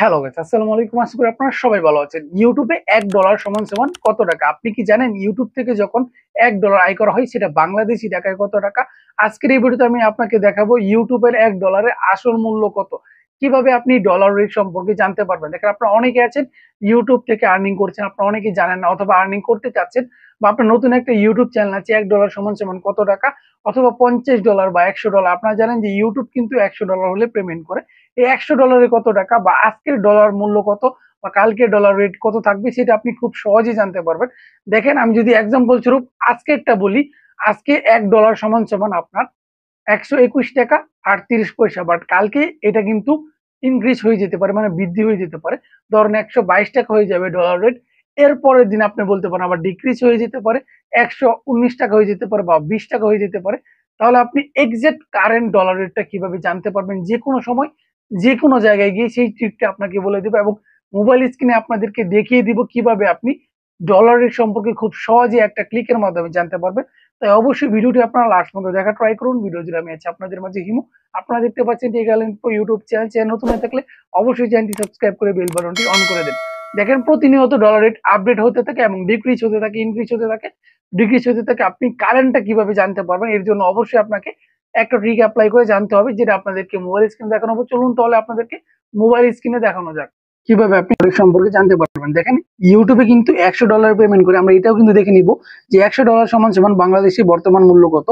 Hello guys, আসসালামু আলাইকুম। আশা করি আপনারা সবাই ভালো আছেন। ইউটিউবে $1 সমান সমান কত টাকা? আপনি কি জানেন ইউটিউব থেকে যখন $1 আয় করা হয় সেটা বাংলাদেশি টাকায় কত টাকা? আজকের এই ভিডিওতে আমি আপনাকে দেখাবো ইউটিউবের $1 আসল মূল্য কত। কিভাবে আপনি ডলার রেট সম্পর্কে জানতে পারবেন। দেখেন, আপনারা অনেকে আছেন ইউটিউব থেকে আর্নিং করছেন, আপনারা অনেকেই জানেন না অথবা আর্নিং করতে চাচ্ছেন, বা আপনার নতুন একটা ইউটিউব চ্যানেল আছে, $1 সমান সমান কত টাকা অথবা $50 বা $100। আপনারা জানেন যে ইউটিউব কিন্তু $100 হলে পেমেন্ট করে। এই $100 কত টাকা বা আজকের ডলার মূল্য কত বা কালকের ডলার রেট কত থাকবে সেটা আপনি খুব সহজেই জানতে পারবেন। দেখেন, আমি যদি এক্সাম্পল স্বরূপ আজকেরটা বলি, আজকে $1 সমান সমান আপনার 121 টাকা 38 পয়সা, বাট কালকে এটা কিন্তু ইনক্রিজ হয়ে যেতে পারে, মানে বৃদ্ধি হয়ে যেতে পারে। ধরেন 122 টাকা হয়ে যাবে ডলার রেট। এর পরের দিন আপনি বলতে পারেন আবার ডিক্রিজ হয়ে যেতে পারে, 119 টাকা হয়ে যেতে পারে বা 20 টাকা হয়ে যেতে পারে। তাহলে আপনি এক্সাক্ট কারেন্ট ডলার রেটটা কিভাবে জানতে পারবেন? যে কোনো সময় যে কোনো জায়গায় গিয়ে সেই ট্রিকটা আপনাকে বলে দেবো, এবং মোবাইল স্ক্রিনে আপনাদেরকে দেখিয়ে দিব কিভাবে আপনি ডলার রেট সম্পর্কে খুব সহজে একটা ক্লিকের মাধ্যমে জানতে পারবেন। তাই অবশ্যই ভিডিওটি আপনারা লাস্ট পর্যন্ত দেখা ট্রাই করুন। ভিডিও জুড়ে আমি আছি আপনাদের মাঝে হিমু। আপনারা দেখতে পাচ্ছেন ইউটিউব চ্যানেল নতুন হয়ে থাকলে অবশ্যই চ্যানেলটি সাবস্ক্রাইব করে বেল বাটনটি অন করে দেন। দেখেন, প্রতিনিয়ত ডলার রেট আপডেট হতে থাকে এবং ডিক্রিজ হতে থাকে, ইনক্রিজ হতে থাকে, ডিক্রিজ হতে থাকে। আপনি কারেন্টটা কিভাবে জানতে পারবেন এর জন্য অবশ্যই আপনাকে একটা ট্রিক অ্যাপ্লাই করে জানতে হবে, যেটা আপনাদেরকে মোবাইল স্ক্রিনে দেখানো হবে। চলুন তাহলে আপনাদেরকে মোবাইল স্ক্রিনে দেখানো যাক কিভাবে আপনি রেট সম্পর্কে জানতে পারবেন। দেখেন, ইউটিউবে কিন্তু $100 পেমেন্ট করে। আমরা এটাও কিন্তু দেখে নিব যে $100 সমান সমান বাংলাদেশি বর্তমান মূল্য কত।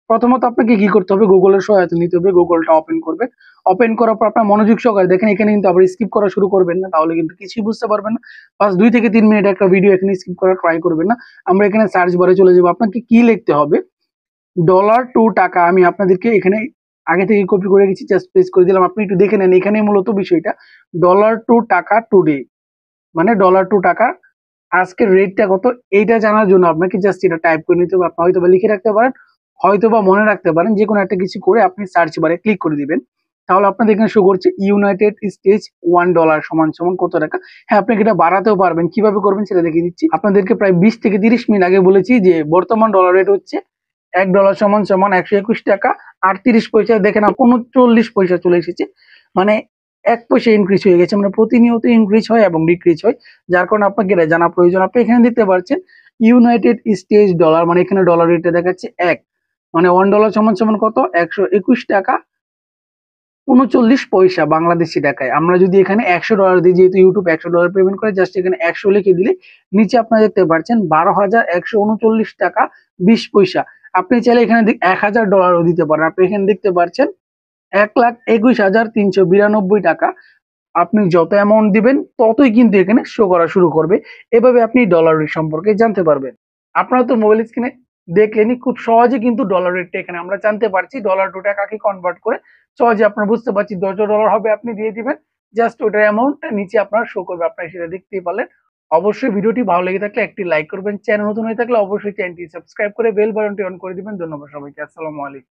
প্রথমত আপনাকে কি করতে হবে, গুগলের সহায়তা নিতে হবে। গুগলটা ওপেন করবে। ওপেন করার পর আপনার মনোযোগ সহকারে দেখেন, এখানে কিন্তু আবার স্কিপ করা শুরু করবেন না, তাহলে কিন্তু কিছুই বুঝতে পারবেন না। ফার্স্ট 2 থেকে 3 মিনিট একটা ভিডিও এখানে স্কিপ করা ট্রাই করবেন না। আমরা এখানে সার্চ বারে চলে যাবো। আপনাকে কি লিখতে হবে, $2 আমি আপনাদেরকে এখানে আগে থেকে কপি করে রেখেছি, জাস্ট পেস্ট করে দিলাম। আপনি একটু দেখে নেন, এখানে মূলত বিষয়টা $2 টুডে, মানে $2 আজকের রেটটা কত এইটা জানার জন্য আপনাকে জাস্ট এটা টাইপ করে নিতে হবে। আপনি হয়তো বা লিখে রাখতে পারেন, হয়তো বা মনে রাখতে পারেন, যে কোনো একটা কিছু করে আপনি সার্চ বারে ক্লিক করে দিবেন। তাহলে আপনাদের এখানে শো করছে ইউনাইটেড স্টেটস $1 সমান সমান কত টাকা। হ্যাঁ, আপনি এটা বাড়াতেও পারবেন, কিভাবে করবেন সেটা দেখিয়ে দিচ্ছি আপনাদেরকে। প্রায় 20 থেকে 30 মিনিট আগে বলেছি যে বর্তমান ডলার রেট হচ্ছে $1 সমান সমান 121 টাকা 38 পয়সা। দেখেন, 39 পয়সা চলে এসেছে, মানে 1 পয়সা ইনক্রিজ হয়ে গেছে। মানে প্রতিনিয়ত ইনক্রিজ হয় এবং ডিক্রিজ হয়, যার কারণে আপনাকে এটা জানা প্রয়োজন। আপনি এখানে দেখতে পাচ্ছেন ইউনাইটেড স্টেটস ডলার, মানে এখানে ডলার রেটটা দেখাচ্ছে এক, মানে $1 সমান সমান কত, 121 টাকা 39 পয়সা বাংলাদেশি টাকায়। আমরা যদি এখানে $100 দিই, যেহেতু ইউটিউব $100 পেমেন্ট করে, জাস্ট এখানে 100 লিখে দিলে নিচে আপনারা দেখতে পাচ্ছেন 12,139 টাকা 20 পয়সা। আপনি চাইলে এখানে $1,000 দিতে পারেন। আপনি এখানে দেখতে পাচ্ছেন 1,21,392 টাকা। আপনি যত অ্যামাউন্ট দিবেন ততই কিন্তু এখানে শো করা শুরু করবে। এভাবে আপনি ডলার রেট সম্পর্কে জানতে পারবেন। আপনারা তো মোবাইল স্ক্রিনে দেখলেনই, খুব সহজে কিন্তু ডলার রেটটা এখানে আমরা জানতে পারছি। ডলার টু টাকাকে কনভার্ট করে সহজে আপনারা বুঝতে পারছি। $10 হবে, আপনি দিয়ে দিবেন, জাস্ট ওটার অ্যামাউন্টটা নিচে আপনার শো করবে। আপনারা সেটা দেখতেই পারলেন। অবশ্যই ভিডিওটি ভালো লেগে থাকলে একটি লাইক করবেন। চ্যানেল নতুন হয়ে থাকলে অবশ্যই চ্যানেলটি সাবস্ক্রাইব করে বেল বাটনটি অন করে দিবেন। ধন্যবাদ সবাইকে। আসসালামু আলাইকুম।